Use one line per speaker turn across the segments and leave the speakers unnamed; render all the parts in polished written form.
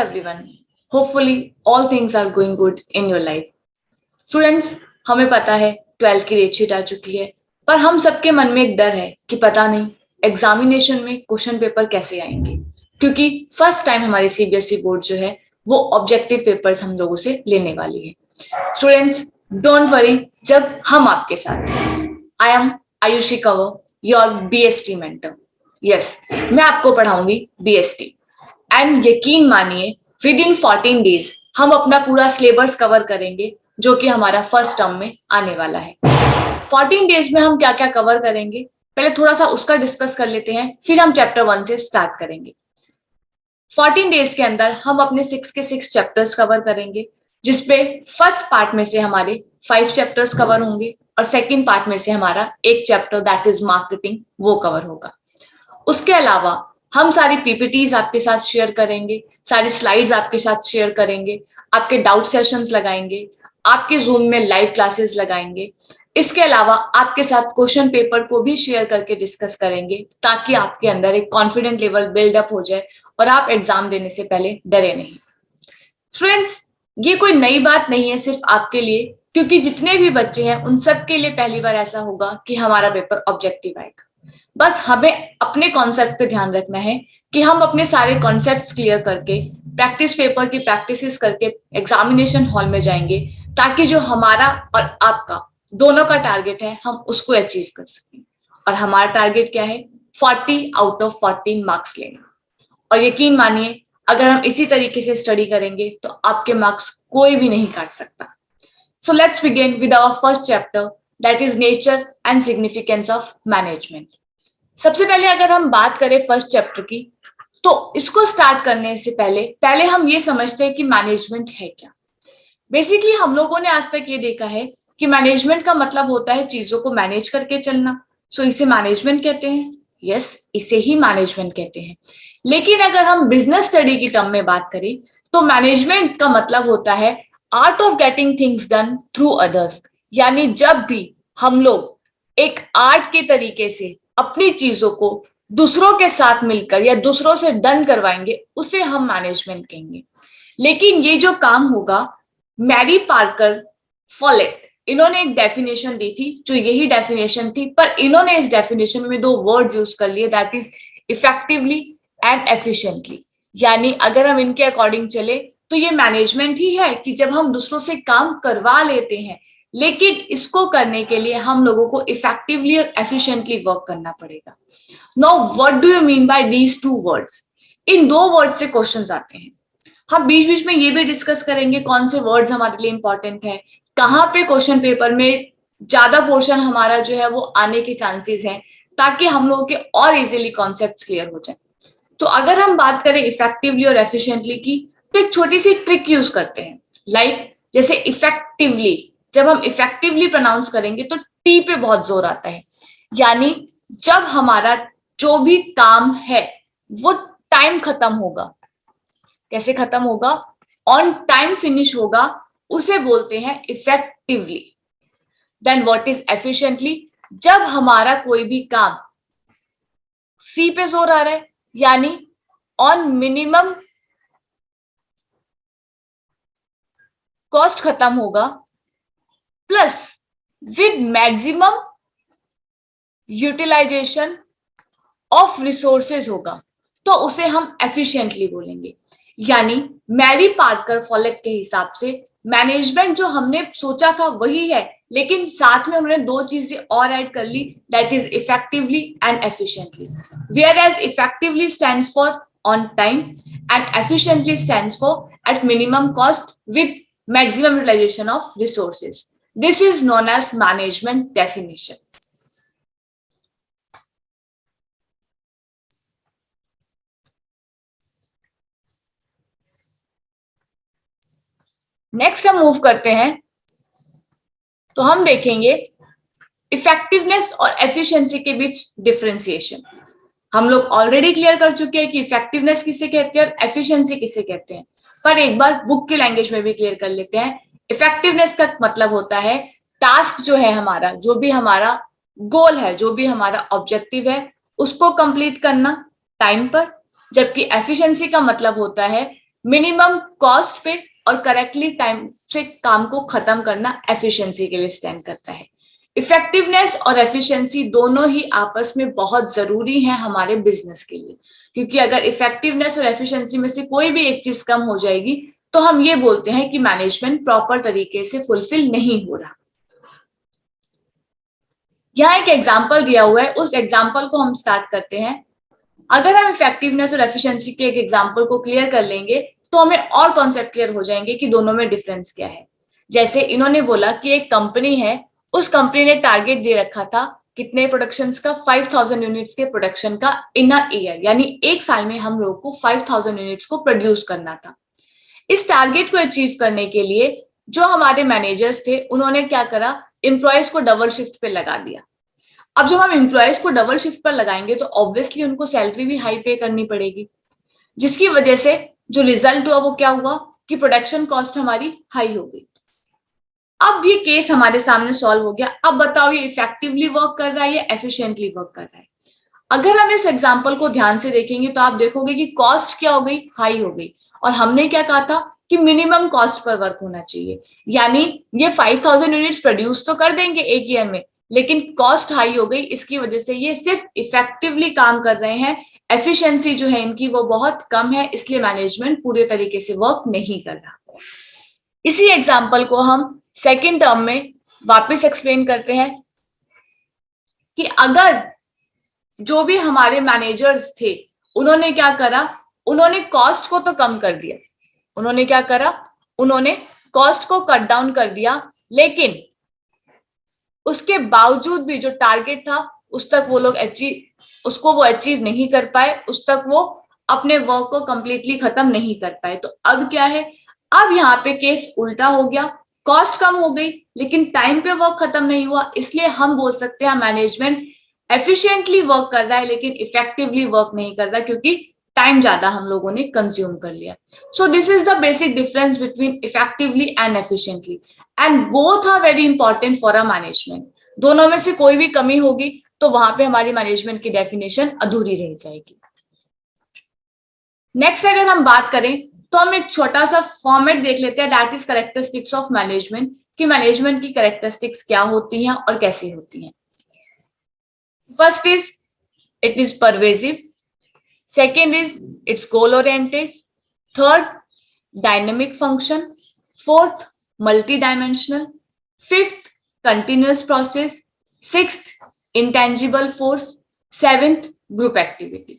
everyone. Hopefully all things are going good in your life. Students, हमें पता है 12th की डेट शीट आ चुकी है, पर हम सबके मन में एक डर है कि पता नहीं एग्जामिनेशन में क्वेश्चन पेपर कैसे आएंगे, क्योंकि फर्स्ट टाइम हमारी सीबीएसई बोर्ड जो है वो ऑब्जेक्टिव पेपर्स हम लोगों से लेने वाली है. स्टूडेंट्स, डोंट वरी, जब हम आपके साथ हैं. I am Ayushi Kanwar, your BST mentor. Yes, मैं आपको पढ़ाऊंगी बीएसटी. एंड यकीन मानिए विद इन 14 डेज हम अपना पूरा सिलेबस कवर करेंगे जो कि हमारा फर्स्ट टर्म में आने वाला है. 14 डेज में हम क्या क्या कवर करेंगे, पहले थोड़ा सा उसका डिस्कस कर लेते हैं, फिर हम चैप्टर 1 से स्टार्ट करेंगे. 14 डेज के अंदर हम अपने 6 के 6 चैप्टर्स कवर करेंगे, जिसपे फर्स्ट पार्ट में से हमारे 5 चैप्टर्स कवर होंगे और सेकंड पार्ट में से हमारा एक चैप्टर दैट इज मार्केटिंग वो कवर होगा. उसके अलावा हम सारी पीपीटीज आपके साथ शेयर करेंगे, सारी स्लाइड्स आपके साथ शेयर करेंगे, आपके डाउट सेशंस लगाएंगे, आपके जूम में लाइव क्लासेस लगाएंगे. इसके अलावा आपके साथ क्वेश्चन पेपर को भी शेयर करके डिस्कस करेंगे, ताकि आपके अंदर एक कॉन्फिडेंट लेवल बिल्डअप हो जाए और आप एग्जाम देने से पहले डरे नहीं. स्टूडेंट्स, ये कोई नई बात नहीं है सिर्फ आपके लिए, क्योंकि जितने भी बच्चे हैं उन सबके लिए पहली बार ऐसा होगा कि हमारा पेपर ऑब्जेक्टिव आएगा. बस हमें अपने कॉन्सेप्ट पे ध्यान रखना है कि हम अपने सारे कॉन्सेप्ट्स क्लियर करके प्रैक्टिस पेपर की प्रैक्टिसेस करके एग्जामिनेशन हॉल में जाएंगे, ताकि जो हमारा और आपका दोनों का टारगेट है हम उसको अचीव कर सकें. और हमारा टारगेट क्या है? 40 आउट ऑफ 40 मार्क्स लेना. और यकीन मानिए अगर हम इसी तरीके से स्टडी करेंगे तो आपके मार्क्स कोई भी नहीं काट सकता. So let's begin with our first chapter, that is nature and significance of management. सबसे पहले अगर हम बात करें फर्स्ट चैप्टर की, तो इसको स्टार्ट करने से पहले हम ये समझते हैं कि मैनेजमेंट है क्या. बेसिकली हम लोगों ने आज तक ये देखा है कि मैनेजमेंट का मतलब होता है चीजों को मैनेज करके चलना. सो इसे मैनेजमेंट कहते हैं. यस, इसे ही मैनेजमेंट कहते हैं. लेकिन अगर हम बिजनेस स्टडी की टर्म में बात करें तो मैनेजमेंट का मतलब होता है art of getting things done through others. यानी जब भी हम लोग एक आर्ट के तरीके से अपनी चीजों को दूसरों के साथ मिलकर या दूसरों से डन करवाएंगे, उसे हम मैनेजमेंट कहेंगे. लेकिन ये जो काम होगा, मैरी पार्कर फॉलेट, इन्होंने एक डेफिनेशन दी थी जो यही डेफिनेशन थी, पर इन्होंने इस डेफिनेशन में 2 वर्ड यूज कर लिए, that is effectively and efficiently. यानी अगर हम इनके अकॉर्डिंग चले तो ये मैनेजमेंट ही है कि जब हम दूसरों से काम करवा लेते हैं, लेकिन इसको करने के लिए हम लोगों को इफेक्टिवली और एफिशिएंटली वर्क करना पड़ेगा. Now what do you mean by these 2 words? In 2 word से क्वेश्चंस आते हैं. हम बीच बीच में ये भी डिस्कस करेंगे कौन से वर्ड्स हमारे लिए इंपॉर्टेंट है, कहाँ पे क्वेश्चन पेपर में ज्यादा पोर्शन हमारा जो है वो आने के चांसेस हैं, ताकि हम लोगों के और इजीली कॉन्सेप्ट्स क्लियर हो जाए. तो अगर हम बात करें इफेक्टिवली और एफिशिएंटली की, तो एक छोटी सी ट्रिक यूज करते हैं. जैसे इफेक्टिवली, जब हम इफेक्टिवली प्रोनाउंस करेंगे तो टी पे बहुत जोर आता है. यानी जब हमारा जो भी काम है वो टाइम खत्म होगा. कैसे खत्म होगा? ऑन टाइम फिनिश होगा, उसे बोलते हैं effectively. Then what is efficiently? जब हमारा कोई भी काम सी पे जोर आ रहा है, यानी ऑन मिनिमम कॉस्ट खत्म होगा, plus with maximum utilisation of resources होगा, तो उसे हम एफिशिएंटली बोलेंगे. यानी मैरी पार्कर फॉलेट के हिसाब से मैनेजमेंट जो हमने सोचा था वही है, लेकिन साथ में उन्होंने 2 चीजें और ऐड कर ली, that is effectively and efficiently. Whereas effectively stands for on time and efficiently stands for at minimum cost with maximum utilization of resources. This is known as management definition. Next हम move करते हैं, तो हम देखेंगे effectiveness और efficiency के बीच differentiation. हम लोग ऑलरेडी क्लियर कर चुके हैं कि इफेक्टिवनेस किसे कहते हैं और एफिशिएंसी किसे कहते हैं, पर एक बार बुक की लैंग्वेज में भी क्लियर कर लेते हैं. इफेक्टिवनेस का मतलब होता है टास्क जो है हमारा, जो भी हमारा गोल है, जो भी हमारा ऑब्जेक्टिव है, उसको कंप्लीट करना टाइम पर. जबकि एफिशिएंसी का मतलब होता है मिनिमम कॉस्ट पे और करेक्टली टाइम से काम को खत्म करना एफिशिएंसी के लिए स्टैंड करता है। इफेक्टिवनेस और एफिशिएंसी दोनों ही आपस में बहुत जरूरी है हमारे बिजनेस के लिए, क्योंकि अगर इफेक्टिवनेस और एफिशिएंसी में से कोई भी एक चीज कम हो जाएगी तो हम ये बोलते हैं कि मैनेजमेंट प्रॉपर तरीके से फुलफिल नहीं हो रहा। यहाँ एक एग्जाम्पल दिया हुआ है, उस एग्जाम्पल को हम स्टार्ट करते हैं। अगर हम इफेक्टिवनेस और एफिशिएंसी के एक एग्जाम्पल को क्लियर कर लेंगे तो हमें और कॉन्सेप्ट क्लियर हो जाएंगे कि दोनों में डिफरेंस क्या है। जैसे इन्होंने बोला कि एक कंपनी है, उस कंपनी ने टारगेट दे रखा था कितने प्रोडक्शंस का, 5000 यूनिट्स के प्रोडक्शन का इन अ ईयर, यानी एक साल में हम लोग को 5000 यूनिट्स को प्रोड्यूस करना था। इस टारगेट को अचीव करने के लिए जो हमारे मैनेजर्स थे उन्होंने क्या करा, एम्प्लॉयज को डबल शिफ्ट पे लगा दिया। अब जब हम एम्प्लॉयज को डबल शिफ्ट पर लगाएंगे तो ऑब्वियसली उनको सैलरी भी हाई पे करनी पड़ेगी, जिसकी वजह से जो रिजल्ट हुआ वो क्या हुआ कि प्रोडक्शन कॉस्ट हमारी हाई हो गई। अब ये केस हमारे सामने सॉल्व हो गया। अब बताओ ये इफेक्टिवली वर्क कर रहा है या एफिशिएंटली वर्क कर रहा है। अगर हम इस एग्जांपल को ध्यान से देखेंगे तो आप देखोगे कि कॉस्ट क्या हो गई, हाई हो गई, और हमने क्या कहा था कि मिनिमम कॉस्ट पर वर्क होना चाहिए, यानी ये 5000 यूनिट्स प्रोड्यूस तो कर देंगे एक ईयर में, लेकिन कॉस्ट हाई हो गई, इसकी वजह से ये सिर्फ इफेक्टिवली काम कर रहे हैं, एफिशिएंसी जो है इनकी वो बहुत कम है, इसलिए मैनेजमेंट पूरे तरीके से वर्क नहीं कर रहा। इसी एग्जाम्पल को हम सेकेंड टर्म में वापस एक्सप्लेन करते हैं कि अगर जो भी हमारे मैनेजर्स थे उन्होंने क्या करा, उन्होंने कॉस्ट को तो कम कर दिया, उन्होंने क्या करा, उन्होंने कॉस्ट को कट डाउन कर दिया, लेकिन उसके बावजूद भी जो टारगेट था उस तक वो लोग उसको वो अचीव नहीं कर पाए, उस तक वो अपने वर्क को कंप्लीटली खत्म नहीं कर पाए। तो अब क्या है, अब यहाँ पे केस उल्टा हो गया, कॉस्ट कम हो गई लेकिन टाइम पे वर्क खत्म नहीं हुआ, इसलिए हम बोल सकते हैं मैनेजमेंट एफिशिएंटली वर्क कर रहा है लेकिन इफेक्टिवली वर्क नहीं कर रहा, क्योंकि टाइम ज्यादा हम लोगों ने कंज्यूम कर लिया। So this is the basic difference between effectively and efficiently, and both are very important for a management. दोनों में से कोई भी कमी होगी तो वहां पे हमारी मैनेजमेंट की डेफिनेशन अधूरी रह जाएगी। नेक्स्ट अगर हम बात करें तो हम एक छोटा सा फॉर्मेट देख लेते हैं, that is characteristics of management, कि मैनेजमेंट की कैरेक्टरिस्टिक्स क्या होती हैं और कैसे होती हैं। First is it is pervasive, second is it's goal oriented, third dynamic function, fourth multi dimensional, fifth continuous process, sixth intangible force, seventh group activity.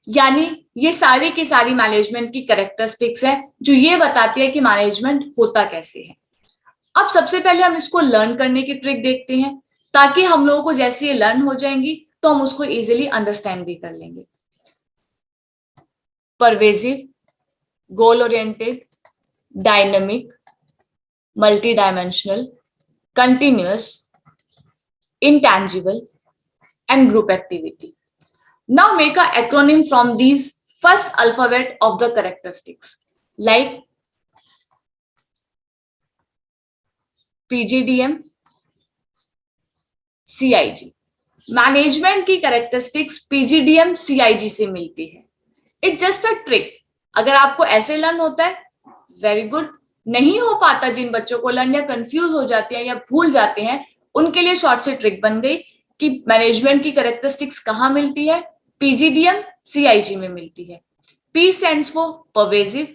यानी ये सारी की सारी मैनेजमेंट की कैरेक्टरिस्टिक्स है जो ये बताती है कि मैनेजमेंट होता कैसे है। अब सबसे पहले हम इसको लर्न करने की ट्रिक देखते हैं, ताकि हम लोगों को जैसे ये लर्न हो जाएंगी तो हम उसको इजीली अंडरस्टैंड भी कर लेंगे। Pervasive, goal oriented, dynamic, multi dimensional, continuous, intangible, and group activity. Now make an acronym from these first alphabet of the characteristics, like PGDM, CIG. Management की कैरेक्टरिस्टिक्स PGDM, CIG से मिलती है। It's just a trick. अगर आपको ऐसे learn होता है very good, नहीं हो पाता जिन बच्चों को लर्न या कंफ्यूज हो जाते हैं या भूल जाते हैं, उनके लिए शॉर्ट से ट्रिक बन गई कि मैनेजमेंट की कैरेक्टरिस्टिक्स कहां मिलती है, PGDM, CIG में मिलती है। P stands for pervasive,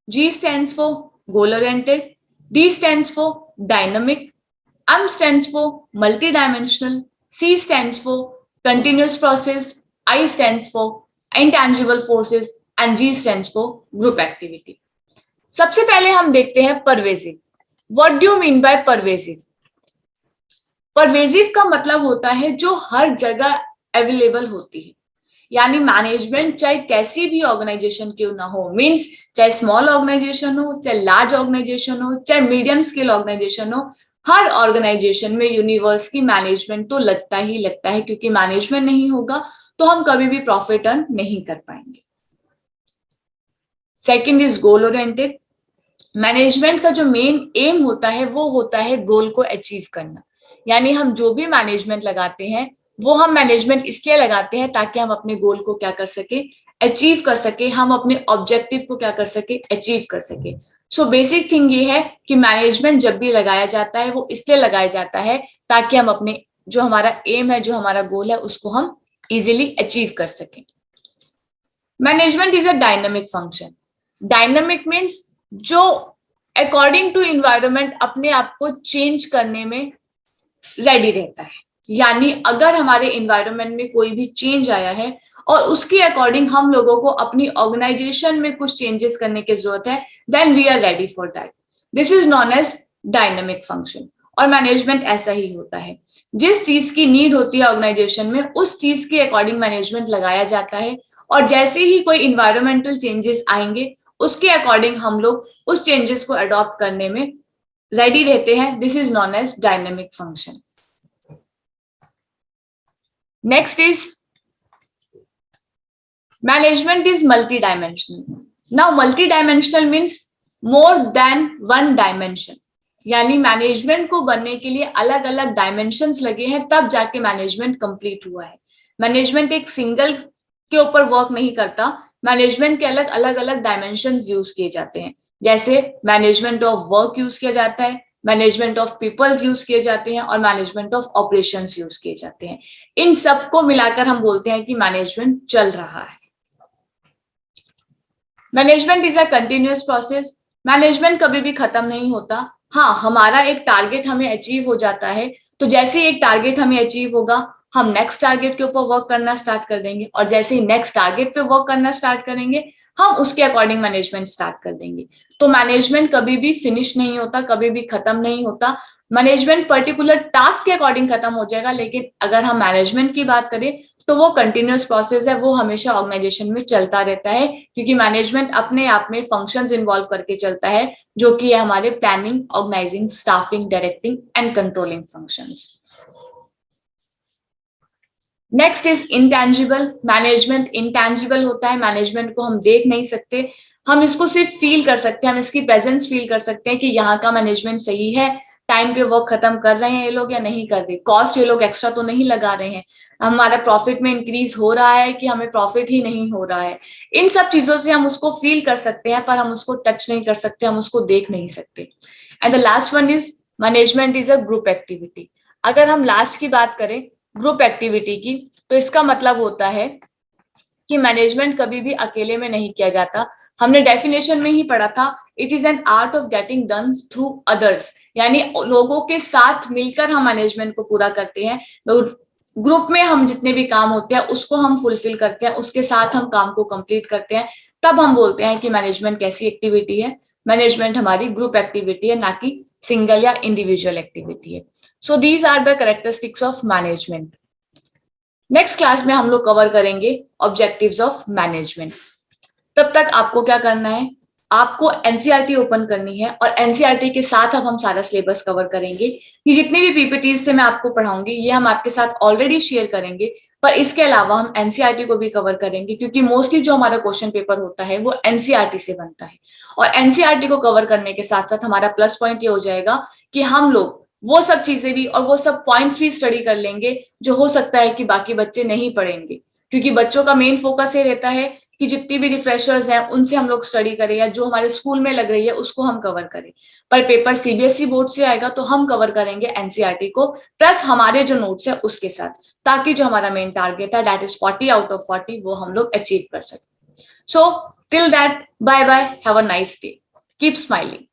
G stands for goal oriented, D stands for dynamic, M stands for multidimensional, C stands for continuous process, I stands for intangible forces and G stands for group activity. सबसे पहले हम देखते हैं pervasive. What do you mean by pervasive? Pervasive का मतलब होता है जो हर जगह अवेलेबल होती है, यानी मैनेजमेंट चाहे कैसी भी ऑर्गेनाइजेशन क्यों ना हो, मींस चाहे स्मॉल ऑर्गेनाइजेशन हो, चाहे लार्ज ऑर्गेनाइजेशन हो, चाहे मीडियम स्केल ऑर्गेनाइजेशन हो, हर ऑर्गेनाइजेशन में यूनिवर्स की मैनेजमेंट तो लगता ही लगता है, क्योंकि मैनेजमेंट नहीं होगा तो हम कभी भी प्रॉफिट अर्न नहीं कर पाएंगे। Second is goal oriented. Management का जो मेन एम होता है वो होता है गोल को अचीव करना, यानी हम जो भी मैनेजमेंट लगाते हैं वो हम मैनेजमेंट इसलिए लगाते हैं ताकि हम अपने गोल को क्या कर सके, अचीव कर सके, हम अपने ऑब्जेक्टिव को क्या कर सके, अचीव कर सके। सो बेसिक थिंग ये है कि मैनेजमेंट जब भी लगाया जाता है वो इसलिए लगाया जाता है ताकि हम अपने जो हमारा एम है, जो हमारा गोल है, उसको हम इजीली अचीव कर सकें। Management is a dynamic function. Dynamic means जो अकॉर्डिंग टू इन्वायरमेंट अपने आप को चेंज करने में रेडी रहता है। यानी अगर हमारे इन्वायरमेंट में कोई भी चेंज आया है और उसके अकॉर्डिंग हम लोगों को अपनी ऑर्गेनाइजेशन में कुछ चेंजेस करने की जरूरत है, then we are ready for that. This is known as dynamic function. और मैनेजमेंट ऐसा ही होता है, जिस चीज की नीड होती है ऑर्गेनाइजेशन में उस चीज के अकॉर्डिंग मैनेजमेंट लगाया जाता है, और जैसे ही कोई इन्वायरमेंटल चेंजेस आएंगे उसके अकॉर्डिंग हम लोग उस चेंजेस को अडॉप्ट करने में रेडी रहते हैं। This is known as dynamic function. Next is management is multi dimensional. Now multi dimensional means more than one dimension. यानी मैनेजमेंट को बनने के लिए अलग अलग डायमेंशंस लगे हैं, तब जाके मैनेजमेंट कंप्लीट हुआ है। मैनेजमेंट एक सिंगल के ऊपर वर्क नहीं करता, मैनेजमेंट के अलग अलग अलग डायमेंशंस यूज किए जाते हैं। जैसे मैनेजमेंट ऑफ वर्क यूज किया जाता है, मैनेजमेंट ऑफ पीपल्स यूज किए जाते हैं, और मैनेजमेंट ऑफ ऑपरेशंस यूज किए जाते हैं। इन सबको मिलाकर हम बोलते हैं कि मैनेजमेंट चल रहा है। Management is a continuous process. Management कभी भी खत्म नहीं होता। हाँ, हमारा एक टारगेट हमें अचीव हो जाता है, तो जैसे ही एक टारगेट हमें अचीव होगा हम नेक्स्ट टारगेट के ऊपर वर्क करना स्टार्ट कर देंगे, और जैसे ही नेक्स्ट टारगेट पे वर्क करना स्टार्ट करेंगे हम उसके अकॉर्डिंग मैनेजमेंट स्टार्ट कर देंगे। तो मैनेजमेंट कभी भी फिनिश नहीं होता, कभी भी खत्म नहीं होता। मैनेजमेंट पर्टिकुलर टास्क के अकॉर्डिंग खत्म हो जाएगा, लेकिन अगर हम मैनेजमेंट की बात करें तो वो कंटिन्यूअस प्रोसेस है, वो हमेशा ऑर्गेनाइजेशन में चलता रहता है, क्योंकि मैनेजमेंट अपने आप में फंक्शंस इन्वॉल्व करके चलता है, जो कि है हमारे planning, organising, staffing, directing and controlling functions. Next is intangible. Management intangible होता है, मैनेजमेंट को हम देख नहीं सकते, हम इसको सिर्फ फील कर सकते हैं, हम इसकी प्रेजेंस फील कर सकते हैं कि यहाँ का मैनेजमेंट सही है, टाइम पे वर्क खत्म कर रहे हैं ये लोग या नहीं कर रहे, कॉस्ट ये लोग एक्स्ट्रा तो नहीं लगा रहे हैं, हमारा प्रॉफिट में इंक्रीज हो रहा है कि हमें प्रॉफिट ही नहीं हो रहा है। इन सब चीजों से हम उसको फील कर सकते हैं, पर हम उसको टच नहीं कर सकते, हम उसको देख नहीं सकते। And the last one is management is a group activity. अगर हम लास्ट की बात करें ग्रुप एक्टिविटी की, तो इसका मतलब होता है कि मैनेजमेंट कभी भी अकेले में नहीं किया जाता। हमने डेफिनेशन में ही पढ़ा था, it is an art of getting done through others. यानी लोगों के साथ मिलकर हम मैनेजमेंट को पूरा करते हैं। तो ग्रुप में हम जितने भी काम होते हैं उसको हम फुलफिल करते हैं, उसके साथ हम काम को कंप्लीट करते हैं, तब हम बोलते हैं कि मैनेजमेंट कैसी एक्टिविटी है। मैनेजमेंट हमारी ग्रुप एक्टिविटी है, ना कि सिंगल या इंडिविजुअल एक्टिविटी है। So these are the characteristics of management. Next class में हम लोग कवर करेंगे ऑब्जेक्टिव्स ऑफ मैनेजमेंट। तब तक आपको क्या करना है, आपको एनसीईआरटी ओपन करनी है, और एनसीईआरटी के साथ अब हम सारा सिलेबस कवर करेंगे। ये जितने भी पीपीटीज से मैं आपको पढ़ाऊंगी ये हम आपके साथ ऑलरेडी शेयर करेंगे, पर इसके अलावा हम एनसीईआरटी को भी कवर करेंगे, क्योंकि मोस्टली जो हमारा क्वेश्चन पेपर होता है वो एनसीईआरटी से बनता है। और एनसीईआरटी को कवर करने के साथ साथ हमारा प्लस पॉइंट ये हो जाएगा कि हम लोग वो सब चीजें भी और वो सब पॉइंट्स भी स्टडी कर लेंगे जो हो सकता है कि बाकी बच्चे नहीं पढ़ेंगे, क्योंकि बच्चों का मेन फोकस ये रहता है कि जितनी भी रिफ्रेशर्स हैं उनसे हम लोग स्टडी करें, या जो हमारे स्कूल में लग रही है उसको हम कवर करें। पर पेपर सीबीएसई बोर्ड से आएगा तो हम कवर करेंगे एनसीईआरटी को प्लस हमारे जो नोट्स है उसके साथ, ताकि जो हमारा मेन टारगेट है दैट इज 40 आउट ऑफ 40 वो हम लोग अचीव कर सकें। So till that, bye bye, have a nice day, keep smiling.